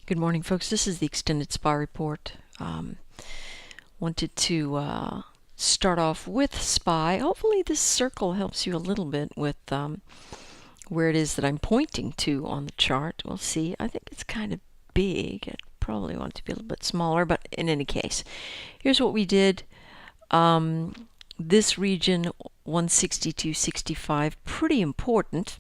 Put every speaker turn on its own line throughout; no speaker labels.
Good morning, folks. This is the extended SPY report. Wanted to start off with SPY. Hopefully this circle helps you a little bit with where it is that I'm pointing to on the chart. We'll see. I think it's kind of big. I probably want it to be a little bit smaller, but in any case, here's what we did. This region, 162.65, pretty important.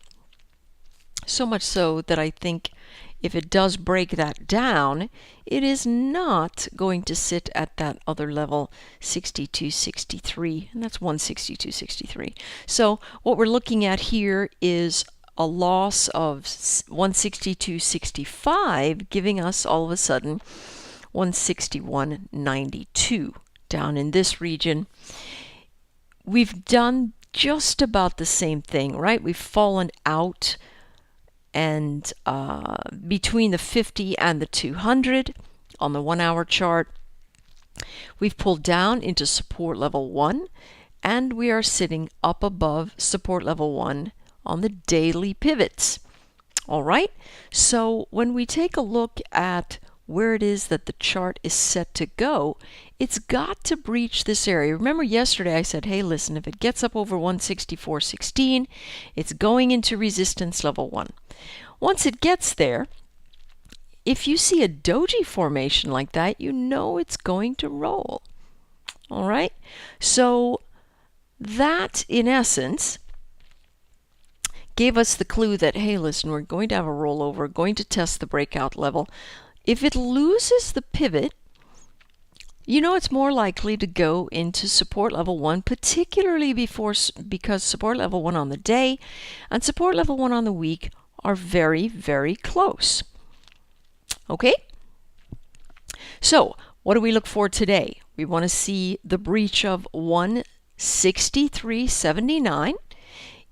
So much so that I think if it does break that down, it is not going to sit at that other level, 62.63, and that's 162.63. So what we're looking at here is a loss of 162.65, giving us all of a sudden 161.92 down in this region. We've done just about the same thing, right? We've fallen out and between the 50 and the 200 on the 1 hour chart. We've pulled down into support level 1, and we are sitting up above support level 1 on the daily pivots. All right, so when we take a look at where it is that the chart is set to go, it's got to breach this area. Remember yesterday I said, hey, listen, if it gets up over 164.16, it's going into resistance level 1. Once it gets there, if you see a doji formation like that, you know it's going to roll. All right, so that in essence gave us the clue that, hey, listen, we're going to have a rollover, going to test the breakout level. If it loses the pivot, you know it's more likely to go into support level 1, particularly because support level 1 on the day and support level 1 on the week are very, very close. Okay? So, what do we look for today? We want to see the breach of 163.79.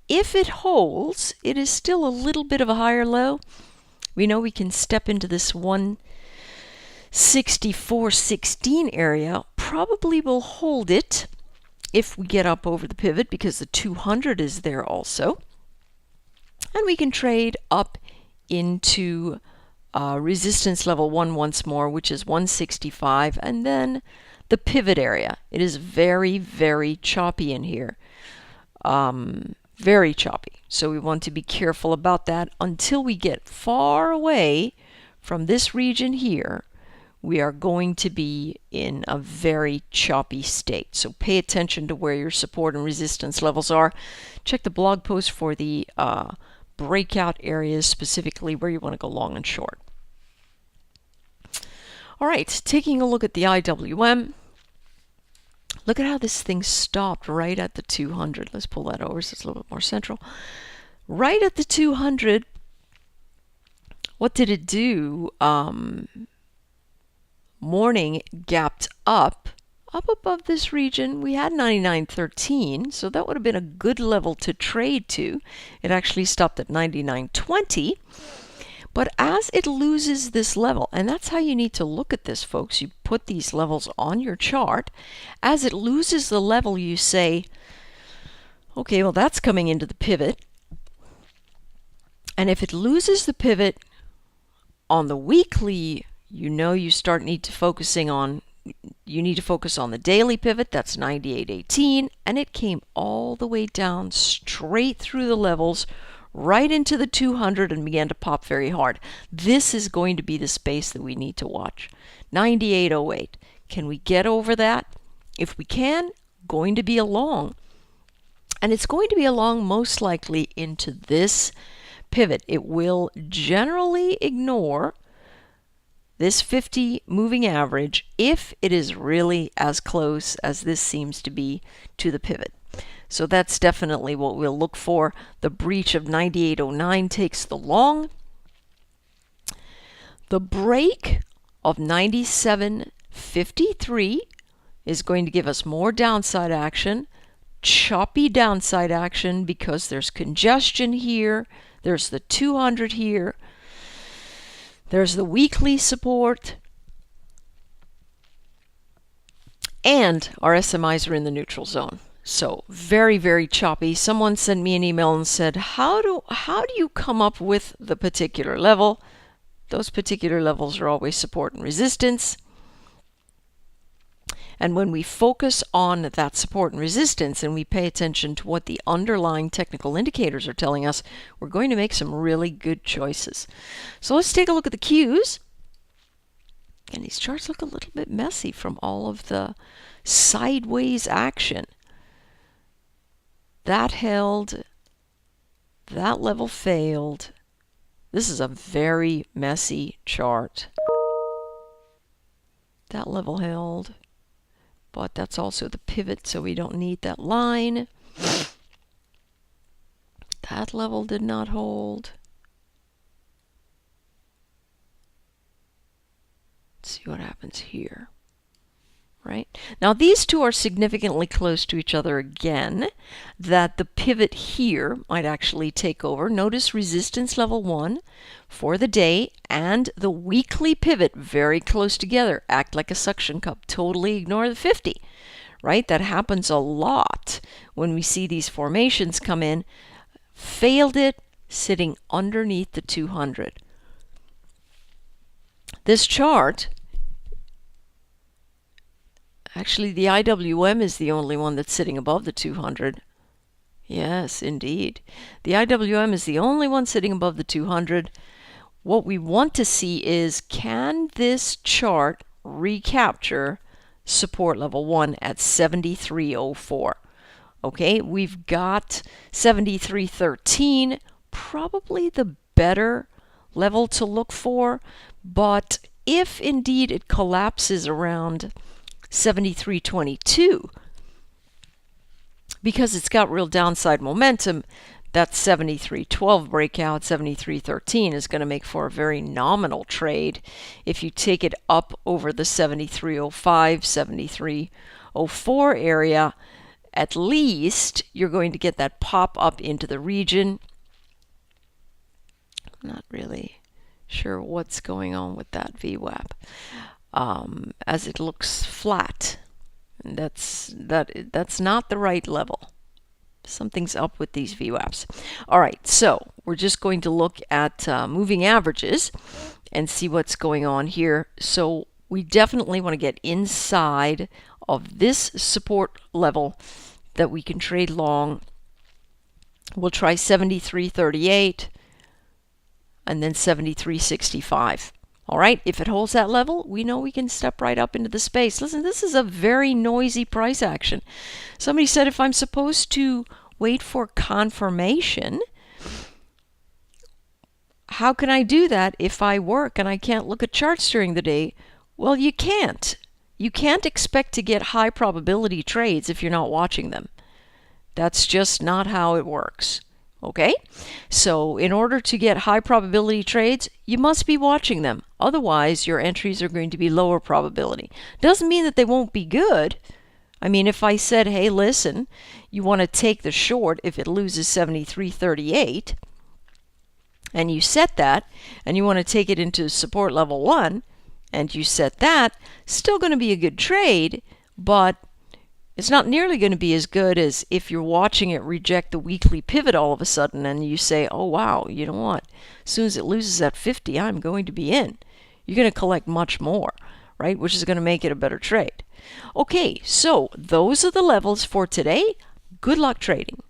If it holds, it is still a little bit of a higher low. We know we can step into this 164.16 area. Probably will hold it if we get up over the pivot because the 200 is there also. And we can trade up into resistance level 1 once more, which is 165, and then the pivot area. It is very, very choppy in here. Very choppy. So we want to be careful about that until we get far away from this region here. We are going to be in a very choppy state. So pay attention to where your support and resistance levels are. Check the blog post for the breakout areas, specifically where you want to go long and short. All right, taking a look at the IWM. Look at how this thing stopped right at the 200. Let's pull that over so it's a little bit more central. Right at the 200, what did it do? Morning gapped up above this region. We had 99.13, so that would have been a good level to trade to. It actually stopped at 99.20. But as it loses this level, and that's how you need to look at this, folks, you put these levels on your chart. As it loses the level, you say, okay, well, that's coming into the pivot. And if it loses the pivot on the weekly, you know you need to focus on the daily pivot. That's 98.18, and it came all the way down straight through the levels right into the 200 and began to pop very hard. This is going to be the space that we need to watch. 98.08. Can we get over that? If we can, going to be a long. And it's going to be a long most likely into this pivot. It will generally ignore this 50 moving average if it is really as close as this seems to be to the pivot. So that's definitely what we'll look for. The breach of 98.09 takes the long. The break of 97.53 is going to give us more downside action, choppy downside action because there's congestion here, there's the 200 here, there's the weekly support, and our SMIs are in the neutral zone. So very, very choppy. Someone sent me an email and said, how do you come up with the particular level? Those particular levels are always support and resistance. And when we focus on that support and resistance and we pay attention to what the underlying technical indicators are telling us, we're going to make some really good choices. So let's take a look at the cues. And these charts look a little bit messy from all of the sideways action. That held, that level failed. This is a very messy chart. That level held, but that's also the pivot, so we don't need that line. That level did not hold. Let's see what happens here. Right? Now these two are significantly close to each other again, that the pivot here might actually take over. Notice resistance level 1 for the day and the weekly pivot very close together. Act like a suction cup. Totally ignore the 50. Right? That happens a lot when we see these formations come in. Failed it, sitting underneath the 200. This chart, actually, the IWM is the only one that's sitting above the 200. Yes, indeed. The IWM is the only one sitting above the 200. What we want to see is, can this chart recapture support level 1 at 73.04? Okay, we've got 73.13, probably the better level to look for, but if indeed it collapses around 73.22, because it's got real downside momentum, that 73.12 breakout, 73.13 is going to make for a very nominal trade. If you take it up over the 73.05, 73.04 area, at least you're going to get that pop up into the region. I'm not really sure what's going on with that VWAP. As it looks flat. That's not the right level. Something's up with these VWAPs. All right, so we're just going to look at moving averages and see what's going on here. So we definitely want to get inside of this support level that we can trade long. We'll try 73.38 and then 73.65. All right, if it holds that level, we know we can step right up into the space. Listen, this is a very noisy price action. Somebody said if I'm supposed to wait for confirmation, how can I do that if I work and I can't look at charts during the day? Well, you can't. You can't expect to get high probability trades if you're not watching them. That's just not how it works. Okay? So in order to get high probability trades, you must be watching them. Otherwise, your entries are going to be lower probability. Doesn't mean that they won't be good. I mean, if I said, hey, listen, you want to take the short if it loses 73.38, and you set that, and you want to take it into support level 1, and you set that, still going to be a good trade, but it's not nearly going to be as good as if you're watching it reject the weekly pivot all of a sudden and you say, oh wow, you know what, as soon as it loses that 50, I'm going to be in. You're going to collect much more, right, which is going to make it a better trade. Okay, so those are the levels for today. Good luck trading.